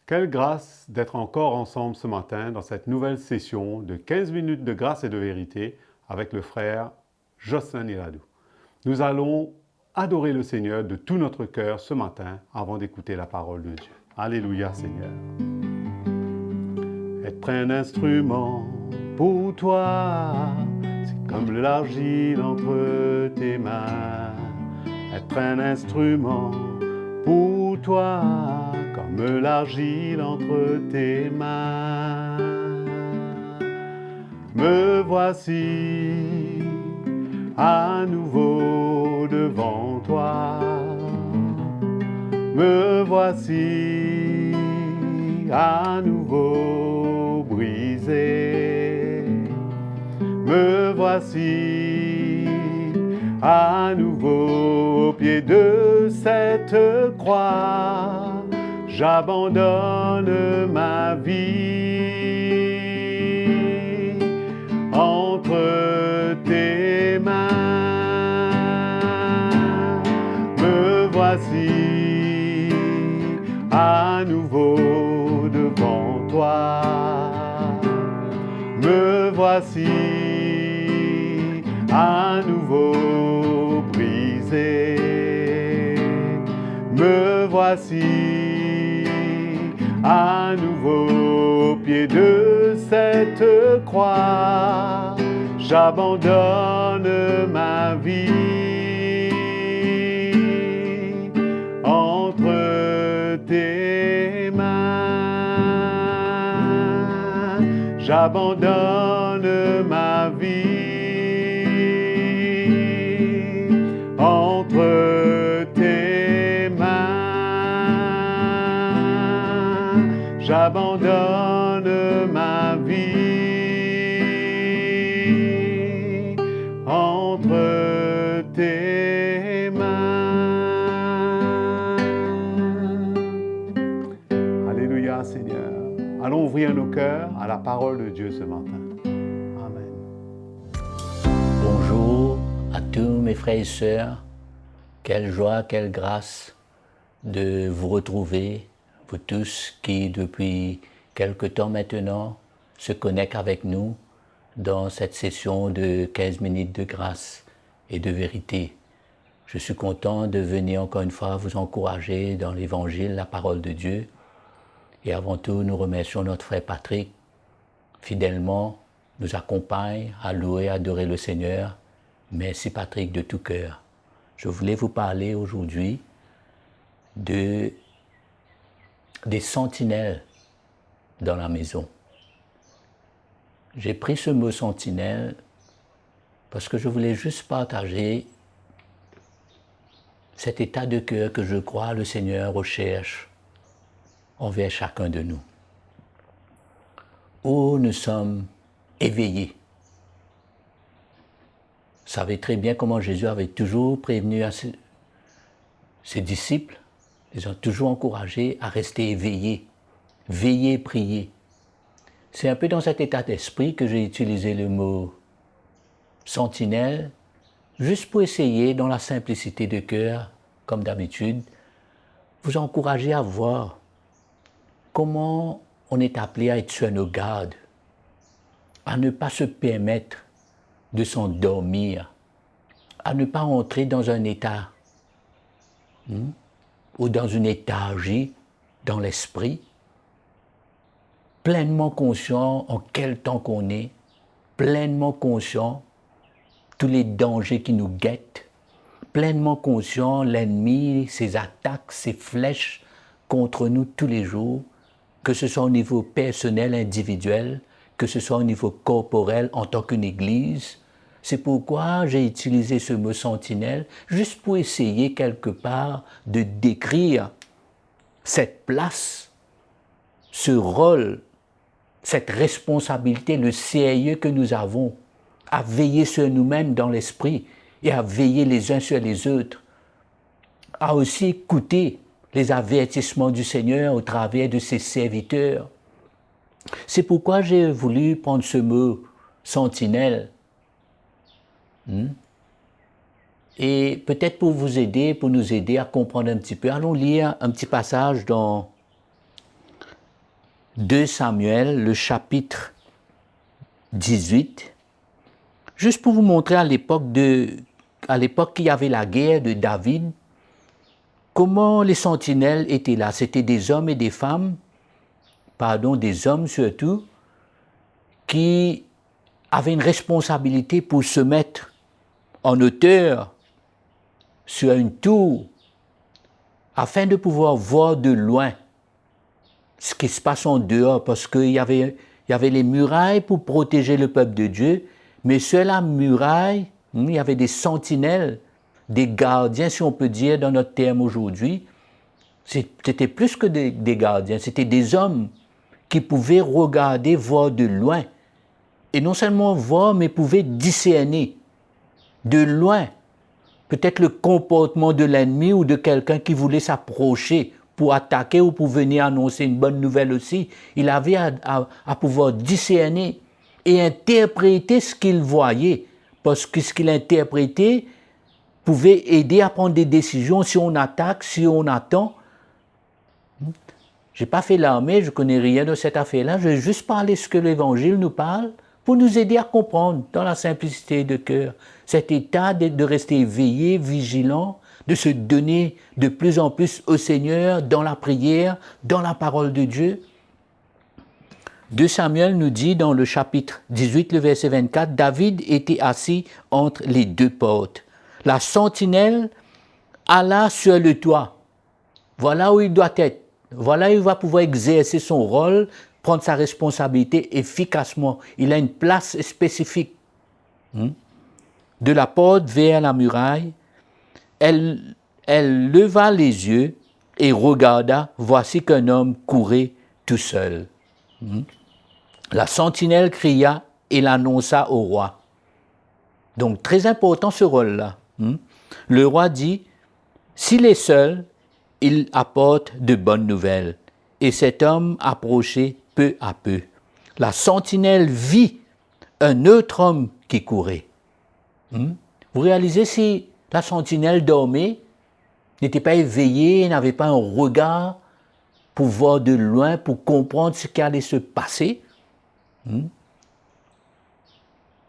Quelle grâce d'être encore ensemble ce matin dans cette nouvelle session de 15 minutes de grâce et de vérité avec le frère Jocelyn Iradou. Nous allons adorer le Seigneur de tout notre cœur ce matin avant d'écouter la parole de Dieu. Alléluia Seigneur. Être un instrument pour toi, c'est comme l'argile entre tes mains. Être un instrument pour toi, comme l'argile entre tes mains. Me voici à nouveau devant toi. Me voici à nouveau brisé. Me voici à nouveau au pied de cette croix. J'abandonne ma vie entre tes mains. Me voici à nouveau devant toi. Me voici à nouveau brisé. Me voici à nouveau au pied de cette croix. J'abandonne ma vie entre tes mains. J'abandonne ma vie entre tes mains. J'abandonne ma vie entre tes mains. Alléluia Seigneur. Allons ouvrir nos cœurs à la parole de Dieu ce matin. Amen. Bonjour à tous mes frères et sœurs. Quelle joie, quelle grâce de vous retrouver, vous tous qui depuis quelque temps maintenant se connectent avec nous dans cette session de 15 minutes de grâce et de vérité. Je suis content de venir encore une fois vous encourager dans l'Évangile, la parole de Dieu. Et avant tout, nous remercions notre frère Patrick, fidèlement nous accompagne à louer, à adorer le Seigneur. Merci Patrick de tout cœur. Je voulais vous parler aujourd'hui des sentinelles dans la maison. J'ai pris ce mot sentinelle parce que je voulais juste partager cet état de cœur que je crois le Seigneur recherche envers chacun de nous. Où nous sommes éveillés. Vous savez très bien comment Jésus avait toujours prévenu à ses disciples, les ont toujours encouragés à rester éveillés, veiller, prier. C'est un peu dans cet état d'esprit que j'ai utilisé le mot sentinelle, juste pour essayer, dans la simplicité de cœur, comme d'habitude, vous encourager à voir comment on est appelé à être sur nos gardes, à ne pas se permettre de s'endormir, à ne pas entrer dans un état ou dans une éthargie dans l'esprit, pleinement conscient en quel temps qu'on est, pleinement conscient tous les dangers qui nous guettent, pleinement conscient l'ennemi, ses attaques, ses flèches contre nous tous les jours, que ce soit au niveau personnel, individuel, que ce soit au niveau corporel en tant qu'une église. C'est pourquoi j'ai utilisé ce mot sentinelle, juste pour essayer quelque part de décrire cette place, ce rôle, cette responsabilité, le sérieux que nous avons à veiller sur nous-mêmes dans l'esprit et à veiller les uns sur les autres, à aussi écouter les avertissements du Seigneur au travers de ses serviteurs. C'est pourquoi j'ai voulu prendre ce mot sentinelle. Et peut-être pour vous aider, pour nous aider à comprendre un petit peu, allons lire un petit passage dans 2 Samuel, le chapitre 18, juste pour vous montrer à l'époque qu'il y avait la guerre de David, comment les sentinelles étaient là. C'était des hommes et des femmes, des hommes surtout, qui avaient une responsabilité pour se mettre en hauteur sur une tour afin de pouvoir voir de loin ce qui se passe en dehors, parce qu'il y avait les murailles pour protéger le peuple de Dieu, mais sur la muraille, il y avait des sentinelles, des gardiens, si on peut dire dans notre terme aujourd'hui. C'était plus que des gardiens, c'était des hommes qui pouvaient regarder, voir de loin. Et non seulement voir, mais pouvaient discerner de loin peut-être le comportement de l'ennemi ou de quelqu'un qui voulait s'approcher pour attaquer ou pour venir annoncer une bonne nouvelle aussi. Il avait à pouvoir discerner et interpréter ce qu'il voyait, parce que ce qu'il interprétait pouvait aider à prendre des décisions si on attaque, si on attend. Je n'ai pas fait l'armée, je ne connais rien de cette affaire-là, je vais juste parler ce que l'Évangile nous parle pour nous aider à comprendre dans la simplicité de cœur cet état de rester éveillé, vigilant, de se donner de plus en plus au Seigneur dans la prière, dans la parole de Dieu. 2 Samuel nous dit dans le chapitre 18, le verset 24, David était assis entre les deux portes. La sentinelle alla sur le toit. Voilà où il doit être. Voilà où il va pouvoir exercer son rôle, prendre sa responsabilité efficacement. Il a une place spécifique. De la porte vers la muraille, elle leva les yeux et regarda, voici qu'un homme courait tout seul. La sentinelle cria et l'annonça au roi. Donc très important ce rôle-là. Le roi dit, s'il est seul, il apporte de bonnes nouvelles. Et cet homme approchait peu à peu. La sentinelle vit un autre homme qui courait. Vous réalisez si la sentinelle dormait, n'était pas éveillée, n'avait pas un regard pour voir de loin, pour comprendre ce qui allait se passer. Il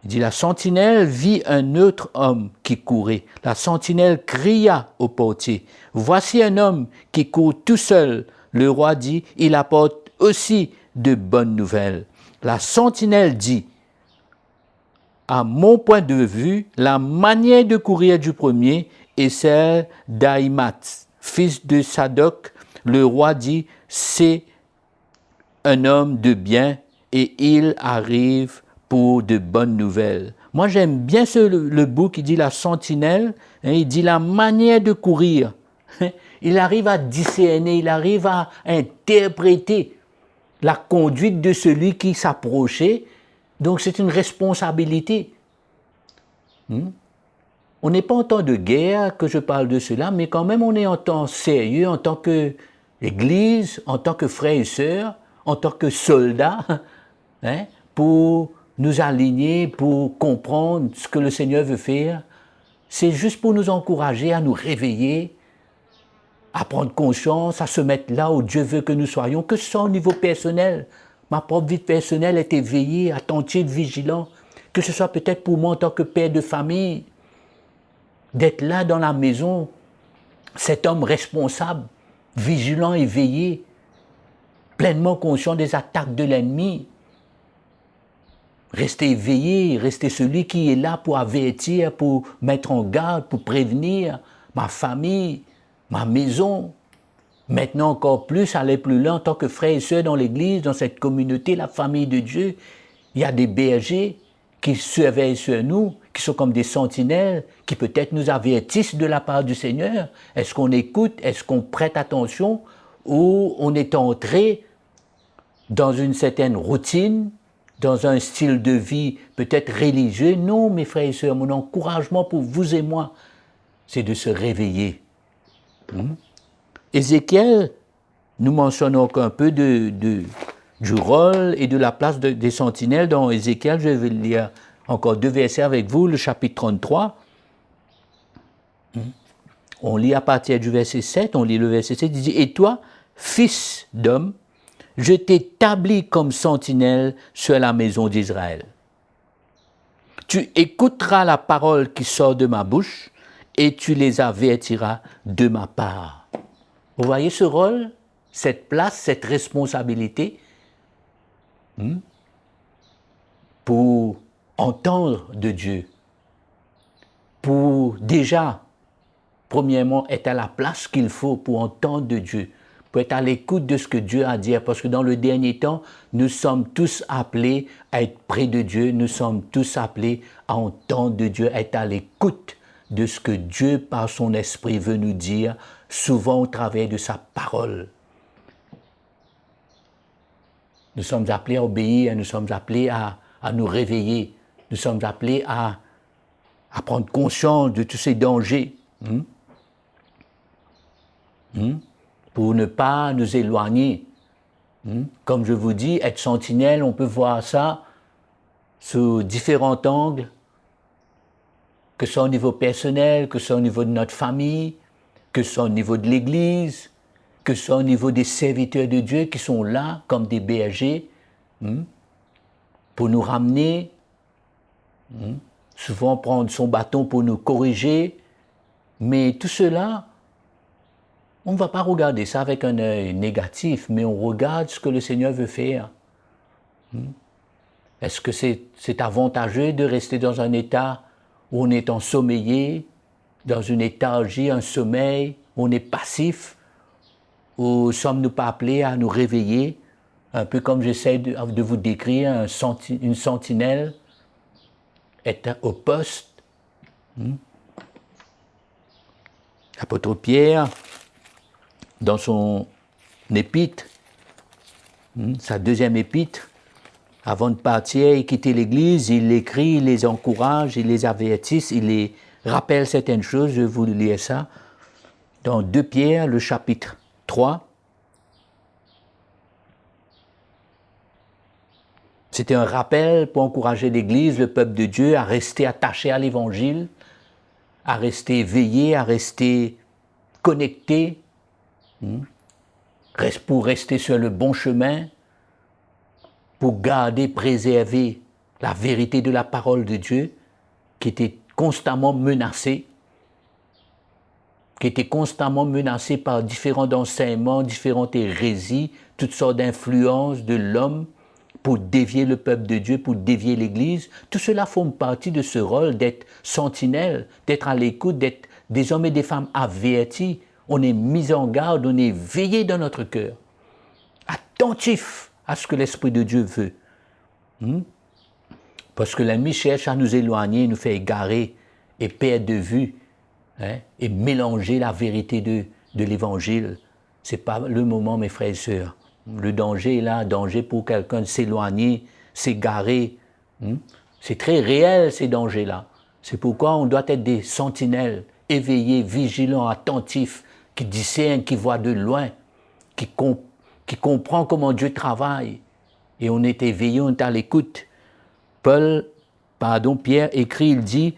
dit, la sentinelle vit un autre homme qui courait. La sentinelle cria au portier, voici un homme qui court tout seul. Le roi dit, il apporte aussi de bonnes nouvelles. La sentinelle dit, à mon point de vue, la manière de courir du premier est celle d'Ahimath, fils de Sadoc. Le roi dit, c'est un homme de bien et il arrive pour de bonnes nouvelles. Moi, j'aime bien le bout qui dit la sentinelle, il dit la manière de courir. Il arrive à discerner, il arrive à interpréter la conduite de celui qui s'approchait. Donc, c'est une responsabilité. On n'est pas en temps de guerre que je parle de cela, mais quand même, on est en temps sérieux, en tant qu'Église, en tant que frères et sœurs, en tant que soldats, pour nous aligner, pour comprendre ce que le Seigneur veut faire. C'est juste pour nous encourager à nous réveiller, à prendre conscience, à se mettre là où Dieu veut que nous soyons, que ce soit au niveau personnel. Ma propre vie personnelle est éveillée, attentive, vigilant, que ce soit peut-être pour moi en tant que père de famille, d'être là dans la maison, cet homme responsable, vigilant, éveillé, pleinement conscient des attaques de l'ennemi. Rester éveillé, rester celui qui est là pour avertir, pour mettre en garde, pour prévenir ma famille, ma maison. Maintenant encore plus, aller plus loin en tant que frères et sœurs dans l'Église, dans cette communauté, la famille de Dieu. Il y a des bergers qui surveillent sur nous, qui sont comme des sentinelles, qui peut-être nous avertissent de la part du Seigneur. Est-ce qu'on écoute? Est-ce qu'on prête attention? Ou on est entré dans une certaine routine, dans un style de vie peut-être religieux? Non, mes frères et sœurs, mon encouragement pour vous et moi, c'est de se réveiller. Ézéchiel nous mentionne encore un peu du rôle et de la place des sentinelles dans Ézéchiel. Je vais lire encore 2 versets avec vous, le chapitre 33. On lit à partir du verset 7, on lit le verset 7, il dit « Et toi, fils d'homme, je t'établis comme sentinelle sur la maison d'Israël. Tu écouteras la parole qui sort de ma bouche et tu les avertiras de ma part. Vous voyez ce rôle, cette place, cette responsabilité pour entendre de Dieu, pour déjà, premièrement, être à la place qu'il faut pour entendre de Dieu, pour être à l'écoute de ce que Dieu a à dire, parce que dans le dernier temps, nous sommes tous appelés à être près de Dieu, nous sommes tous appelés à entendre de Dieu, à être à l'écoute de ce que Dieu, par son esprit, veut nous dire, souvent au travers de sa parole. Nous sommes appelés à obéir, nous sommes appelés à nous réveiller, nous sommes appelés à prendre conscience de tous ces dangers. Pour ne pas nous éloigner. Comme je vous dis, être sentinelle, on peut voir ça sous différents angles, que ce soit au niveau personnel, que ce soit au niveau de notre famille, que ce soit au niveau de l'Église, que ce soit au niveau des serviteurs de Dieu qui sont là comme des bergers, pour nous ramener, souvent prendre son bâton pour nous corriger, mais tout cela, on ne va pas regarder ça avec un œil négatif, mais on regarde ce que le Seigneur veut faire. Est-ce que c'est avantageux de rester dans un état où on est ensommeillé, dans une léthargie, un sommeil, où on est passif, ou sommes-nous pas appelés à nous réveiller, un peu comme j'essaie de vous décrire, une sentinelle, être au poste. L'apôtre Pierre, dans son épître, sa deuxième épître, avant de partir et quitter l'Église, il écrit, il les encourage, il les avertit, il les rappelle certaines choses. Je vais vous lire ça. Dans 2 Pierre, le chapitre 3. C'était un rappel pour encourager l'Église, le peuple de Dieu, à rester attaché à l'Évangile, à rester éveillé, à rester connecté, pour rester sur le bon chemin, pour garder, préserver la vérité de la parole de Dieu qui était constamment menacée, par différents enseignements, différentes hérésies, toutes sortes d'influences de l'homme pour dévier le peuple de Dieu, pour dévier l'Église. Tout cela forme partie de ce rôle d'être sentinelle, d'être à l'écoute, d'être des hommes et des femmes avertis. On est mis en garde, on est veillé dans notre cœur, attentif à ce que l'Esprit de Dieu veut. Parce que l'ennemi cherche à nous éloigner, nous faire égarer et perdre de vue, et mélanger la vérité de l'Évangile. Ce n'est pas le moment, mes frères et sœurs. Le danger est là, danger pour quelqu'un de s'éloigner, s'égarer. C'est très réel, ces dangers-là. C'est pourquoi on doit être des sentinelles, éveillés, vigilants, attentifs, qui discernent, qui voient de loin, qui comprend comment Dieu travaille. Et on est éveillé, on est à l'écoute. Pierre écrit, il dit,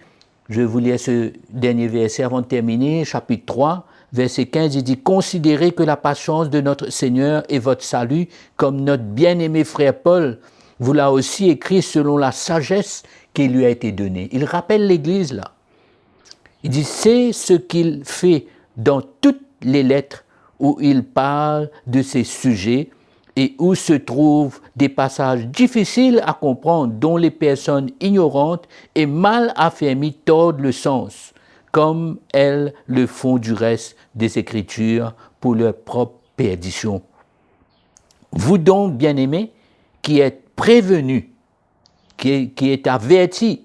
je vais vous lire ce dernier verset avant de terminer, chapitre 3, verset 15, il dit « Considérez que la patience de notre Seigneur est votre salut, comme notre bien-aimé frère Paul vous l'a aussi écrit selon la sagesse qui lui a été donnée. » Il rappelle l'Église là. Il dit « C'est ce qu'il fait dans toutes les lettres où il parle de ces sujets et où se trouvent des passages difficiles à comprendre dont les personnes ignorantes et mal affermies tordent le sens, comme elles le font du reste des Écritures pour leur propre perdition. Vous donc, bien-aimés, qui êtes prévenus, qui êtes avertis,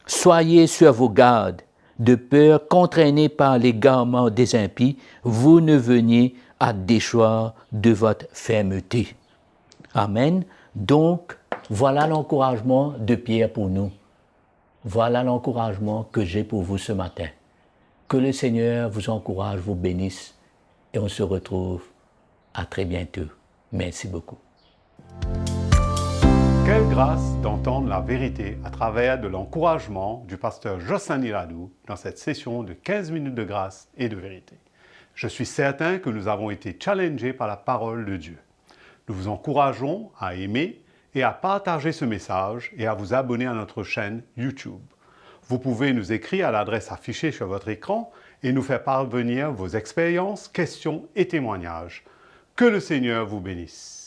soyez sur vos gardes, de peur qu'entraînés par l'égarement des impies, vous ne veniez à déchoir de votre fermeté. Amen. Donc, voilà l'encouragement de Pierre pour nous. Voilà l'encouragement que j'ai pour vous ce matin. Que le Seigneur vous encourage, vous bénisse, et on se retrouve à très bientôt. Merci beaucoup. Quelle grâce d'entendre la vérité à travers de l'encouragement du pasteur Jocelyn Iradou dans cette session de 15 minutes de grâce et de vérité. Je suis certain que nous avons été challengés par la parole de Dieu. Nous vous encourageons à aimer et à partager ce message et à vous abonner à notre chaîne YouTube. Vous pouvez nous écrire à l'adresse affichée sur votre écran et nous faire parvenir vos expériences, questions et témoignages. Que le Seigneur vous bénisse.